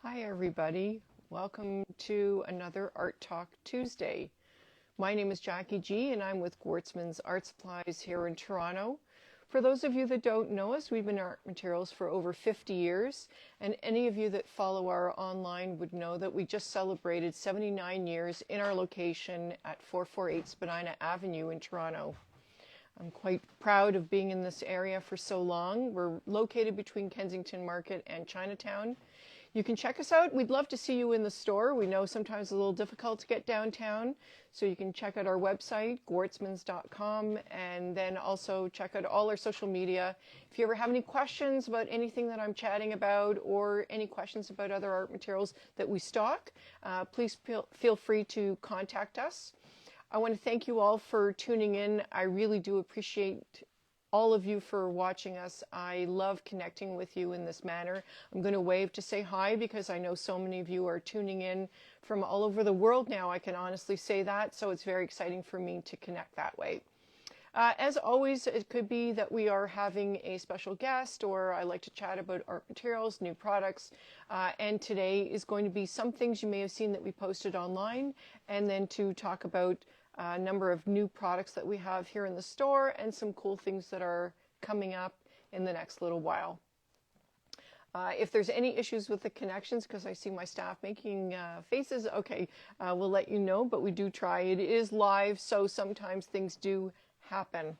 Hi, everybody. Welcome to another Art Talk Tuesday. My name is Jackie G, and I'm with Gwartzman's Art Supplies here in Toronto. For those of you that don't know us, we've been in art materials for over 50 years, and any of you that follow our online would know that we just celebrated 79 years in our location at 448 Spadina Avenue in Toronto. I'm quite proud of being in this area for so long. We're located between Kensington Market and Chinatown. You can check us out. We'd love to see you in the store. We know sometimes it's a little difficult to get downtown, so you can check out our website, gwartzmans.com, and then also check out all our social media. If you ever have any questions about anything that I'm chatting about or any questions about other art materials that we stock, please feel free to contact us. I want to thank you all for tuning in. I really do appreciate all of you for watching us. I love connecting with you in this manner. I'm going to wave to say hi because I know so many of you are tuning in from all over the world now. I can honestly say that, so it's very exciting for me to connect that way. As always, it could be that we are having a special guest, or I like to chat about art materials, new products, and today is going to be some things you may have seen that we posted online, and then to talk about a number of new products that we have here in the store and some cool things that are coming up in the next little while. If there's any issues with the connections, because I see my staff making faces, okay, we'll let you know, but we do try. It is live, so sometimes things do happen.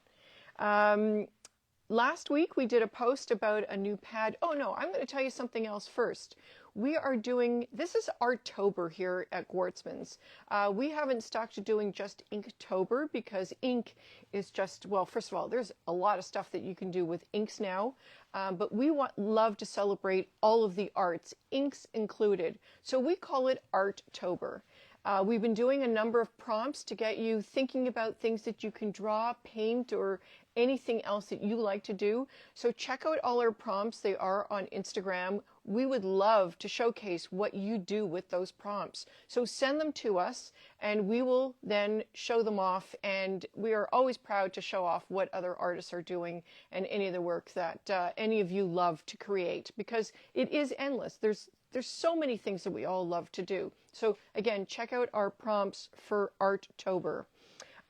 Last week we did a post about a new pad. Oh no, I'm going to tell you something else first. We are doing, this is Arttober here at Gwartzman's. We haven't stuck to doing just Inktober because ink is just, well, first of all, there's a lot of stuff that you can do with inks now, but we love to celebrate all of the arts, inks included. So we call it Arttober. We've been doing a number of prompts to get you thinking about things that you can draw, paint, or anything else that you like to do. So check out all our prompts. They are on Instagram. We would love to showcase what you do with those prompts. So send them to us and we will then show them off. And we are always proud to show off what other artists are doing and any of the work that any of you love to create, because it is endless. There's so many things that we all love to do. So again, check out our prompts for Arttober.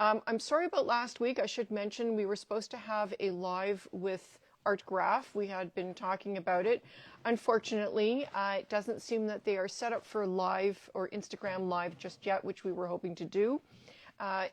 I'm sorry about last week. I should mention we were supposed to have a live with Artgraph. We had been talking about it. Unfortunately, it doesn't seem that they are set up for live or Instagram live just yet, which we were hoping to do.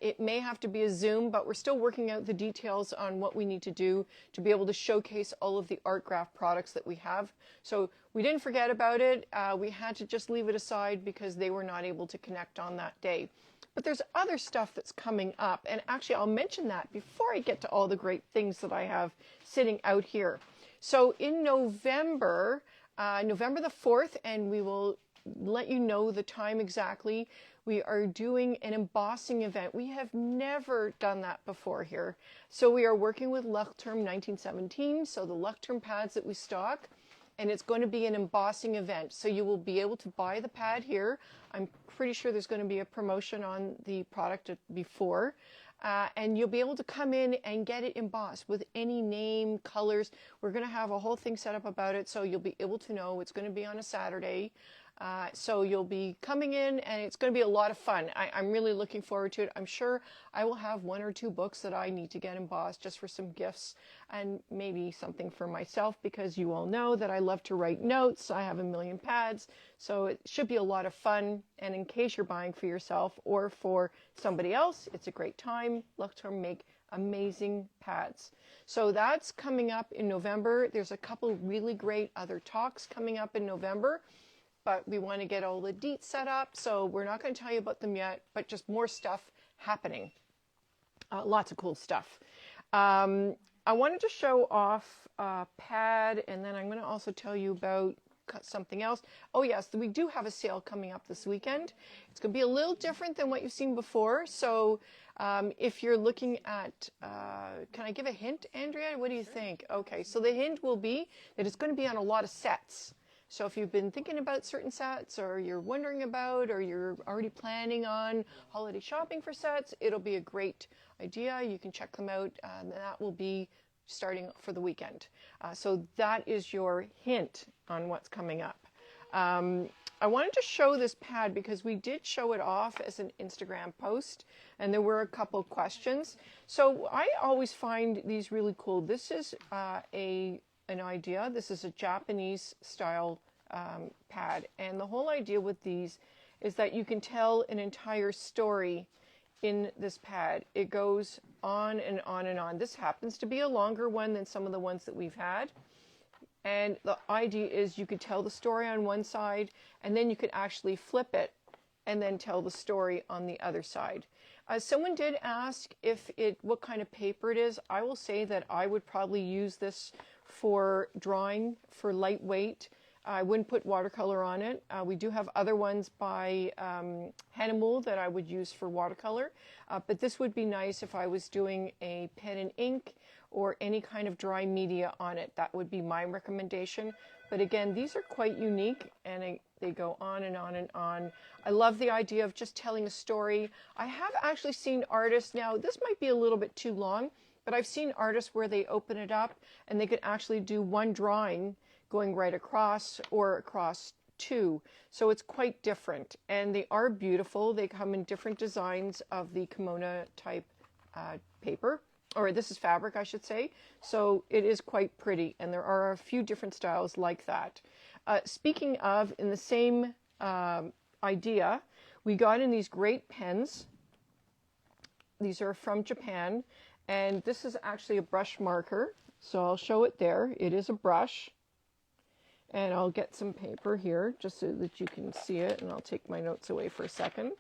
It may have to be a Zoom, but we're still working out the details on what we need to do to be able to showcase all of the Artgraph products that we have. So we didn't forget about it. We had to just leave it aside because they were not able to connect on that day. But there's other stuff that's coming up, and actually I'll mention that before I get to all the great things that I have sitting out here. So in November, November the 4th, and we will let you know the time exactly, we are doing an embossing event. We have never done that before here. So we are working with Leuchtturm 1917, so the Leuchtturm pads that we stock, and it's going to be an embossing event. So you will be able to buy the pad here. I'm pretty sure there's going to be a promotion on the product before. And you'll be able to come in and get it embossed with any name, colors. We're going to have a whole thing set up about it, so you'll be able to know. It's going to be on a Saturday. So you'll be coming in and it's going to be a lot of fun. I'm really looking forward to it. I'm sure I will have one or two books that I need to get embossed just for some gifts and maybe something for myself, because you all know that I love to write notes. I have a million pads, so it should be a lot of fun. And in case you're buying for yourself or for somebody else, it's a great time. Leuchtturm make amazing pads. So that's coming up in November. There's a couple really great other talks coming up in November, but we want to get all the deets set up, so we're not going to tell you about them yet, but just more stuff happening. Lots of cool stuff. I wanted to show off a pad, and then I'm going to also tell you about something else. Oh yes, we do have a sale coming up this weekend. It's going to be a little different than what you've seen before. So if you're looking at, can I give a hint, Andrea? What do you think? Okay, so the hint will be that it's going to be on a lot of sets. So if you've been thinking about certain sets, or you're wondering about, or you're already planning on holiday shopping for sets, it'll be a great idea. You can check them out, and that will be starting for the weekend. So that is your hint on what's coming up. I wanted to show this pad because we did show it off as an Instagram post, and there were a couple of questions. So I always find these really cool. This is an idea. This is a Japanese style pad, and the whole idea with these is that you can tell an entire story in this pad. It goes on and on and on. This happens to be a longer one than some of the ones that we've had. And the idea is you could tell the story on one side, and then you could actually flip it and then tell the story on the other side. Someone did ask what kind of paper it is. I will say that I would probably use this for drawing, for lightweight. I wouldn't put watercolor on it. We do have other ones by Hahnemuhl that I would use for watercolor, but this would be nice if I was doing a pen and ink or any kind of dry media on it. That would be my recommendation. But again, these are quite unique, and they go on and on and on. I love the idea of just telling a story. I have actually seen artists, now this might be a little bit too long, but I've seen artists where they open it up and they could actually do one drawing going right across or across two. So it's quite different, and they are beautiful. They come in different designs of the kimono type paper, or this is fabric, I should say. So it is quite pretty, and there are a few different styles like that. Speaking of, in the same idea, we got in these great pens. These are from Japan, and this is actually a brush marker. So I'll show it there. It is a brush. And I'll get some paper here just so that you can see it, and I'll take my notes away for a second.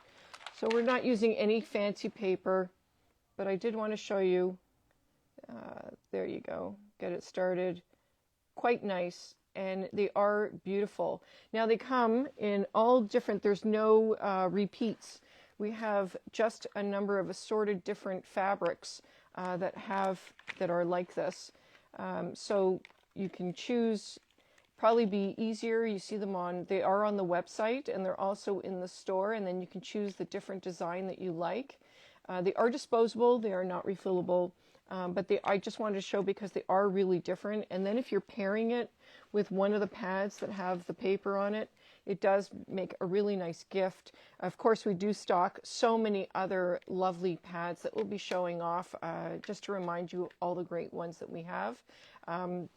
So we're not using any fancy paper, but I did want to show you. There you go. Get it started. Quite nice, and they are beautiful. Now they come in all different, there's no repeats. We have just a number of assorted different fabrics that are like this. So you can choose. Probably be easier. You see them they are on the website, and they're also in the store, and then you can choose the different design that you like. They are disposable. They are not refillable, but I just wanted to show because they are really different. And then if you're pairing it with one of the pads that have the paper on it, it does make a really nice gift. Of course, we do stock so many other lovely pads that we'll be showing off, just to remind you all the great ones that we have.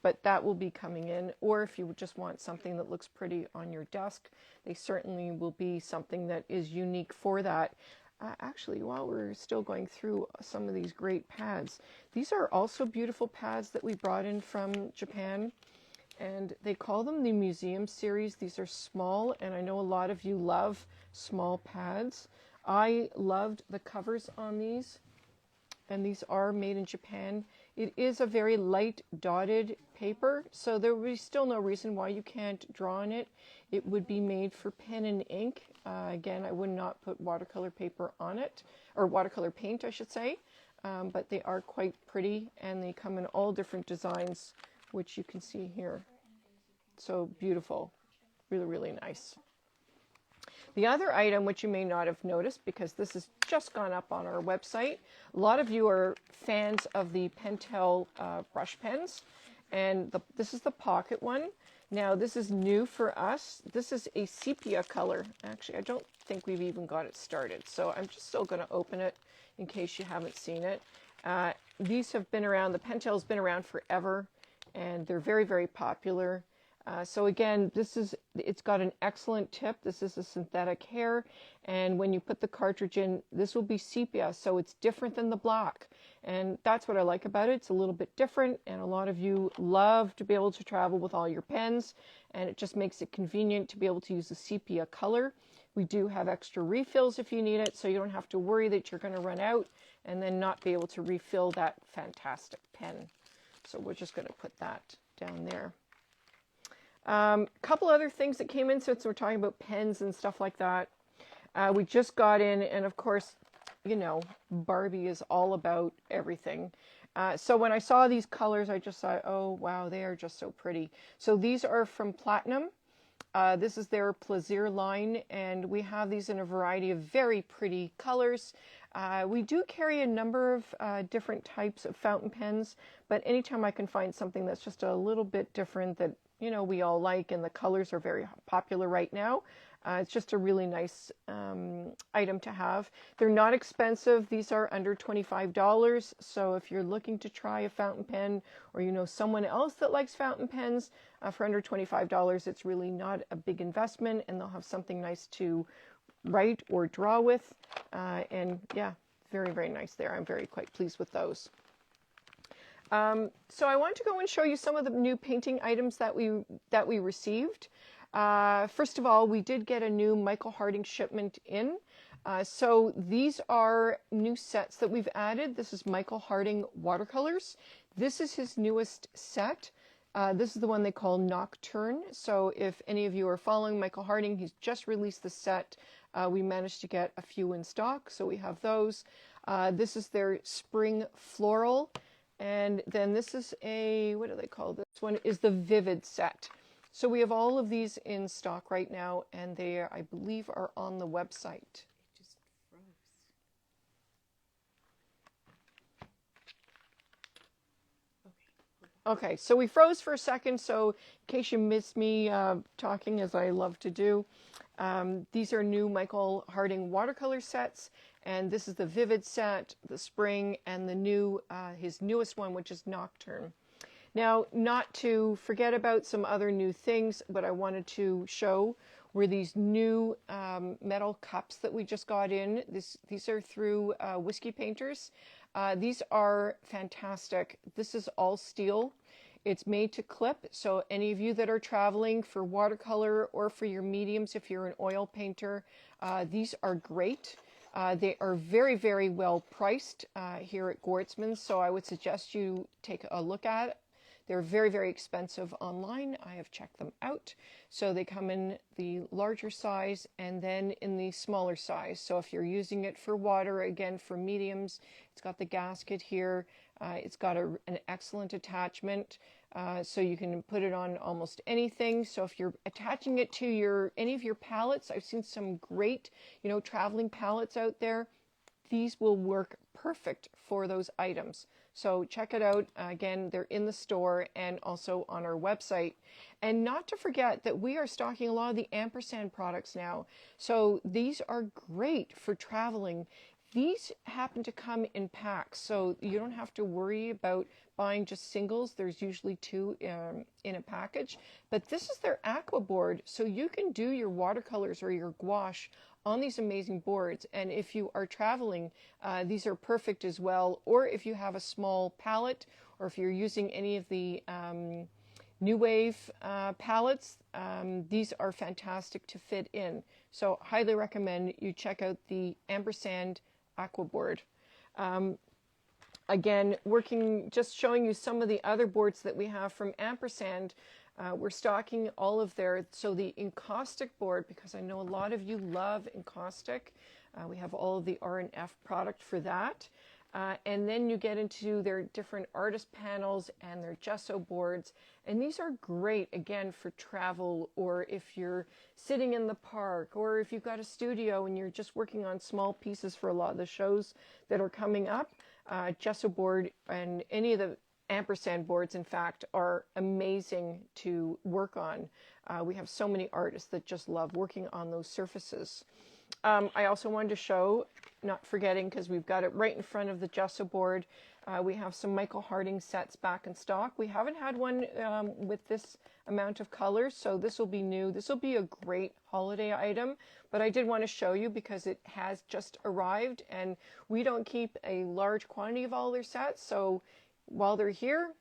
But that will be coming in. Or if you just want something that looks pretty on your desk, they certainly will be something that is unique for that. Actually, while we're still going through some of these great pads, these are also beautiful pads that we brought in from Japan. And they call them the Museum Series. These are small, and I know a lot of you love small pads. I loved the covers on these, and these are made in Japan. It is a very light dotted paper, so there would be still no reason why you can't draw on it. It would be made for pen and ink. Again, I would not put watercolor paper on it, or watercolor paint, I should say. But they are quite pretty, and they come in all different designs, which you can see here. So beautiful, really, really nice. The other item, which you may not have noticed because this has just gone up on our website, a lot of you are fans of the Pentel brush pens, and this is the pocket one. Now this is new for us. This is a sepia color. Actually, I don't think we've even got it started, so I'm just still going to open it in case you haven't seen it. These have been around, the Pentel's been around forever, and they're very, very popular. So again, it's got an excellent tip. This is a synthetic hair, and when you put the cartridge in, this will be sepia, so it's different than the black. And that's what I like about it. It's a little bit different, and a lot of you love to be able to travel with all your pens, and it just makes it convenient to be able to use the sepia color. We do have extra refills if you need it, so you don't have to worry that you're going to run out and then not be able to refill that fantastic pen. So we're just going to put that down there. Couple other things that came in since we're talking about pens and stuff like that. We just got in, and of course, you know, Barbie is all about everything. So when I saw these colors, I just thought, oh wow, they are just so pretty. So these are from Platinum. This is their Plaisir line, and we have these in a variety of very pretty colors. We do carry a number of different types of fountain pens, but anytime I can find something that's just a little bit different that you know, we all like, and the colors are very popular right now. It's just a really nice item to have. They're not expensive. These are under $25. So if you're looking to try a fountain pen, or you know someone else that likes fountain pens, for under $25, it's really not a big investment, and they'll have something nice to write or draw with. And yeah, very, very nice there. I'm very quite pleased with those. So I want to go and show you some of the new painting items that we received. First of all, we did get a new Michael Harding shipment in. So these are new sets that we've added. This is Michael Harding watercolors. This is his newest set. This is the one they call Nocturne. So if any of you are following Michael Harding, he's just released the set. We managed to get a few in stock, so we have those. This is their Spring Floral. And then this is what do they call this one? Is the Vivid set. So we have all of these in stock right now, and they, I believe, are on the website. It just froze. Okay, so we froze for a second, so in case you missed me talking, as I love to do, these are new Michael Harding watercolor sets, and this is the Vivid set, the Spring, and the new, his newest one, which is Nocturne. Now, not to forget about some other new things, but I wanted to show were these new metal cups that we just got in. These are through Whiskey Painters. These are fantastic. This is all steel. It's made to clip, so any of you that are traveling for watercolor or for your mediums, if you're an oil painter, these are great. They are very, very well priced here at Gwartzman's, so I would suggest you take a look at it. They're very, very expensive online. I have checked them out. So they come in the larger size and then in the smaller size. So if you're using it for water, again, for mediums, it's got the gasket here. It's got an excellent attachment. So you can put it on almost anything. So if you're attaching it to any of your palettes, I've seen some great, you know, traveling palettes out there. These will work perfect for those items. So check it out. Again, they're in the store and also on our website. And not to forget that we are stocking a lot of the ampersand products now. So these are great for traveling. These happen to come in packs, so you don't have to worry about buying just singles. There's usually two in a package. But this is their aqua board, so you can do your watercolors or your gouache on these amazing boards. And if you are traveling, these are perfect as well. Or if you have a small palette, or if you're using any of the New Wave palettes, these are fantastic to fit in. So highly recommend you check out the ampersand aqua board. Again, just showing you some of the other boards that we have from ampersand. We're stocking all of so the encaustic board, because I know a lot of you love encaustic. We have all of the R&F product for that. And then you get into their different artist panels and their gesso boards. And these are great, again, for travel, or if you're sitting in the park, or if you've got a studio and you're just working on small pieces for a lot of the shows that are coming up. Gesso board and any of the ampersand boards, in fact, are amazing to work on. We have so many artists that just love working on those surfaces. I also wanted to show, not forgetting, because we've got it right in front of the gesso board, we have some Michael Harding sets back in stock. We haven't had one with this amount of colors, so this will be new. This will be a great holiday item, but I did want to show you because it has just arrived, and we don't keep a large quantity of all their sets, so while they're here,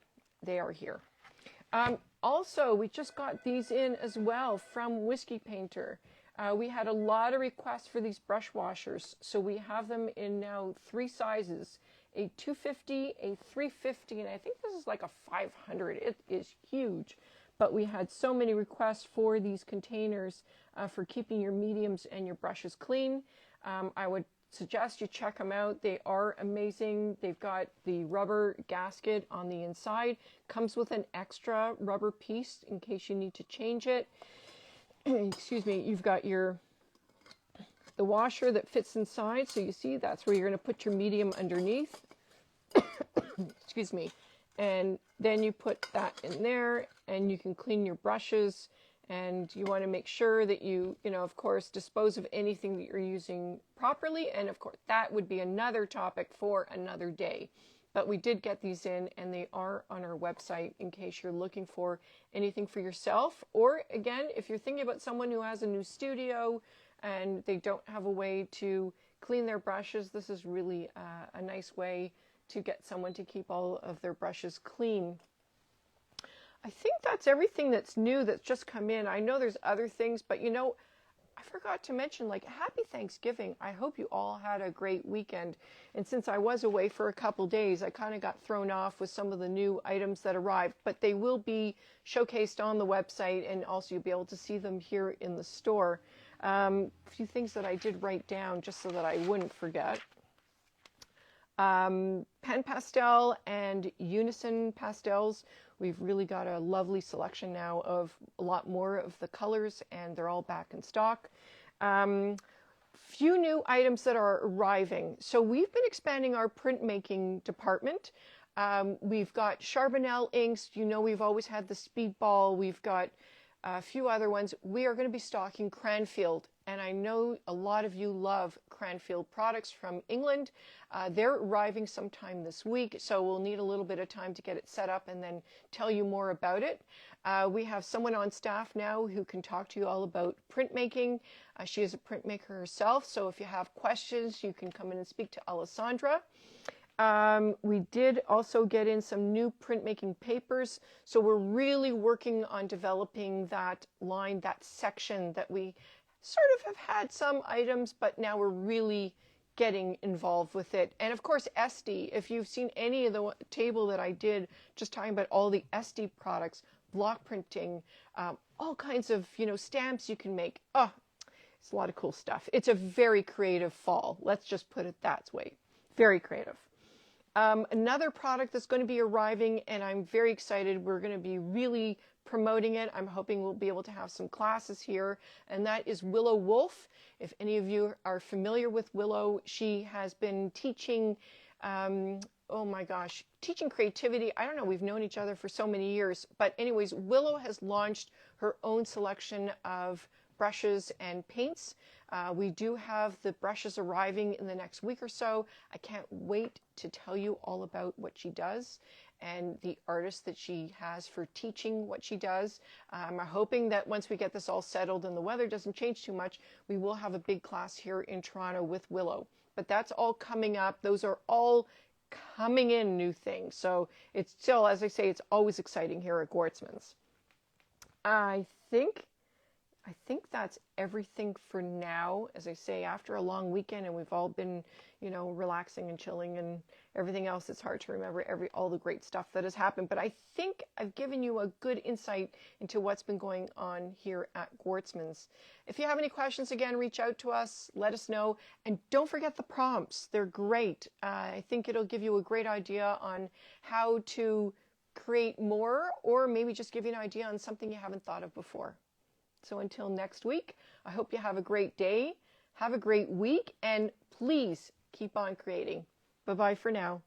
they are here. Also, we just got these in as well from Whiskey Painter. We had a lot of requests for these brush washers, so we have them in now 3 sizes, a 250, a 350, and I think this is like a 500. It is huge, but we had so many requests for these containers for keeping your mediums and your brushes clean. I would suggest you check them out. They are amazing. They've got the rubber gasket on the inside, comes with an extra rubber piece in case you need to change it. Excuse me. You've got the washer that fits inside, so you see that's where you're going to put your medium underneath. Excuse me. And then you put that in there and you can clean your brushes, and you want to make sure that you of course, dispose of anything that you're using properly. And of course, that would be another topic for another day. But we did get these in, and they are on our website in case you're looking for anything for yourself. Or again, if you're thinking about someone who has a new studio and they don't have a way to clean their brushes, this is really a nice way to get someone to keep all of their brushes clean. I think that's everything that's new that's just come in. I know there's other things, but I forgot to mention, like, happy Thanksgiving. I hope you all had a great weekend. And since I was away for a couple days, I kind of got thrown off with some of the new items that arrived, but they will be showcased on the website, and also you'll be able to see them here in the store. A few things that I did write down just so that I wouldn't forget. Pen Pastel and Unison Pastels. We've really got a lovely selection now of a lot more of the colors, and they're all back in stock. Few new items that are arriving. So we've been expanding our printmaking department. We've got Charbonnel inks. We've always had the Speedball. We've got a few other ones. We are going to be stocking Cranfield, and I know a lot of you love Cranfield products from England. They're arriving sometime this week, so we'll need a little bit of time to get it set up and then tell you more about it. We have someone on staff now who can talk to you all about printmaking. She is a printmaker herself, so if you have questions, you can come in and speak to Alessandra. We did also get in some new printmaking papers, so we're really working on developing that line, that section that we sort of have had some items, but now we're really getting involved with it. And of course, Esty, if you've seen any of the table that I did just talking about all the Esty products, block printing, all kinds of stamps you can make. Oh, it's a lot of cool stuff. It's a very creative fall. Let's just put it that way. Very creative. Another product that's going to be arriving, and I'm very excited. We're going to be really promoting it. I'm hoping we'll be able to have some classes here, and that is Willow Wolf. If any of you are familiar with Willow, she has been teaching, oh my gosh, teaching creativity. I don't know, we've known each other for so many years, but anyways, Willow has launched her own selection of brushes and paints. We do have the brushes arriving in the next week or so. I can't wait to tell you all about what she does and the artist that she has for teaching what she does. I'm hoping that once we get this all settled and the weather doesn't change too much, we will have a big class here in Toronto with Willow. But that's all coming up. Those are all coming in new things. So it's still, as I say, it's always exciting here at Gwartzman's. I think that's everything for now. As I say, after a long weekend and we've all been, relaxing and chilling and everything else, it's hard to remember all the great stuff that has happened. But I think I've given you a good insight into what's been going on here at Gwartzman's. If you have any questions, again, reach out to us, let us know. And don't forget the prompts. They're great. I think it'll give you a great idea on how to create more, or maybe just give you an idea on something you haven't thought of before. So until next week, I hope you have a great day, have a great week, and please keep on creating. Bye-bye for now.